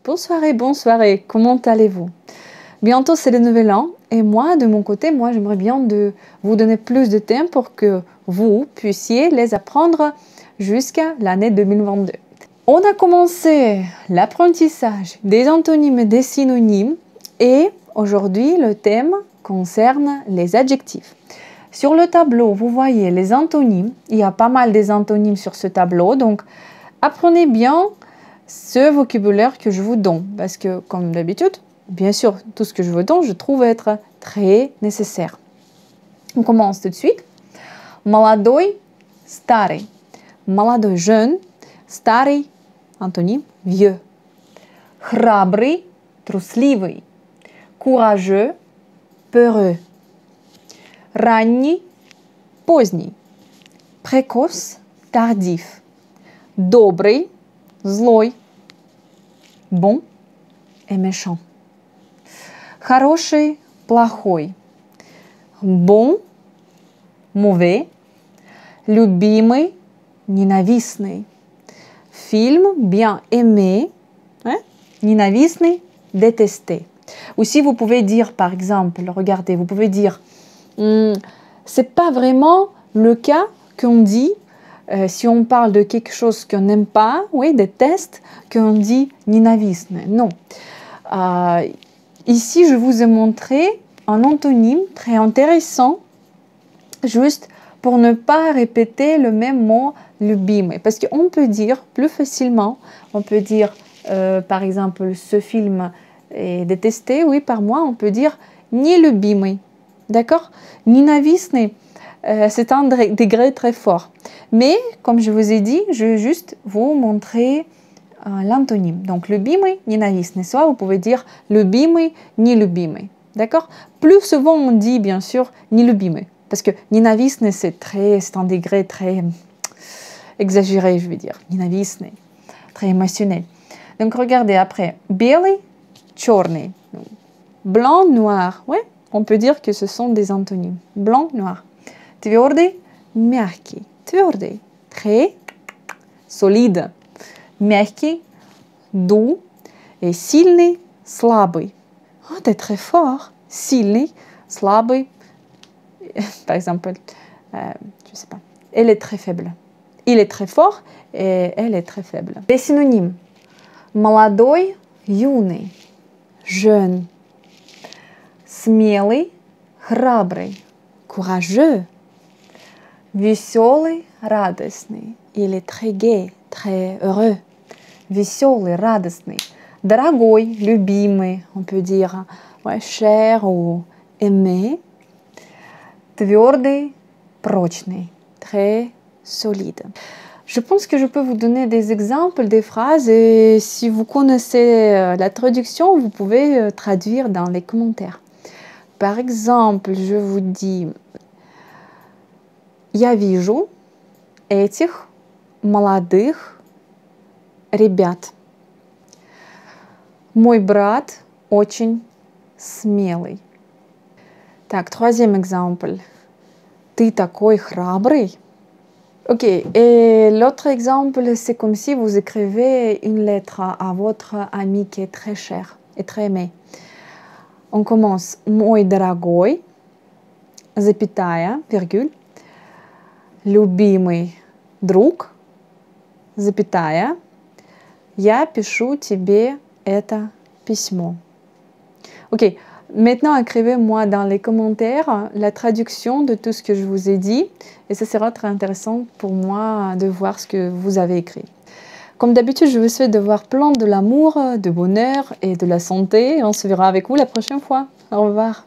bonne soirée, comment allez-vous? Bientôt c'est le nouvel an et moi, de mon côté, j'aimerais bien vous donner plus de temps pour que vous puissiez les apprendre jusqu'à l'année 2022. On a commencé l'apprentissage des antonymes et des synonymes et aujourd'hui le thème concerne les adjectifs. Sur le tableau, vous voyez les antonymes. Il y a pas mal des antonymes sur ce tableau, donc apprenez bien ce vocabulaire que je vous donne parce que, comme d'habitude, bien sûr, tout ce que je vous donne, je trouve être très nécessaire. On commence tout de suite. Молодой, старый. Молодой, jeune. Старый, antonyme, vieux. Храбрый, трусливый. Courageux, peureux. Ранний, поздний. Précoce, tardif. Добрый, злой. Bon et méchant. Хороший, плохой. Bon, mauvais. Любимый, ненавистный. Film, bien aimé. Ненавистный, détesté. Aussi, vous pouvez dire, par exemple, regardez, vous pouvez dire, c'est pas vraiment le cas qu'on dit, si on parle de quelque chose qu'on n'aime pas, déteste, qu'on dit ненавистный. Non. Ici, je vous ai montré un antonyme très intéressant, juste pour ne pas répéter le même mot любимый. Parce qu'on peut dire plus facilement, on peut dire, par exemple, ce film est détesté, oui, par moi, on peut dire нелюбимый. D'accord? Ненавистный, c'est un degré très fort. Mais, comme je vous ai dit, je vais juste vous montrer l'antonyme. Donc, любимый, ненавистный. Soit vous pouvez dire любимый, нелюбимый. D'accord? Plus souvent, on dit, bien sûr, нелюбимый. Parce que ненавистный, c'est un degré très exagéré, je veux dire. Ненавистный, très émotionnel. Donc, regardez après. Белый, черный. Blanc, noir. Ouais, on peut dire que ce sont des antonymes. Blanc, noir. Твердый, мягкий. Твердый, très solide. Мягкий, doux. Et сильный, слабый. Oh, t'es très fort. Сильный, слабый. Par exemple, je sais pas. Elle est très faible. Il est très fort et elle est très faible. Les synonymes. Молодой, юный. Jeune. Смелый, храбрый. Courageux. Веселый, радостный. Il est très gai, très heureux. Веселый, радостный. Дорогой, любимый. On peut dire cher ou aimé. Твердый, прочный. Très solide. Je pense que je peux vous donner des exemples, des phrases, et si vous connaissez la traduction, vous pouvez traduire dans les commentaires. Par exemple, je vous dis «Я вижу этих молодых ребят». Мой брат очень смелый. Так, troisième exemple. Ты такой храбрый. Ok, et l'autre exemple, c'est comme si vous écrivez une lettre à votre ami qui est très cher et très aimé. On commence «Мой дорогой», запятая, virgule, «Любимый друг», запятая, «Я пишу тебе это письмо». Ok, maintenant écrivez-moi dans les commentaires la traduction de tout ce que je vous ai dit et ça sera très intéressant pour moi de voir ce que vous avez écrit. Comme d'habitude, je vous souhaite de voir plein de l'amour, de bonheur et de la santé. On se verra avec vous la prochaine fois. Au revoir.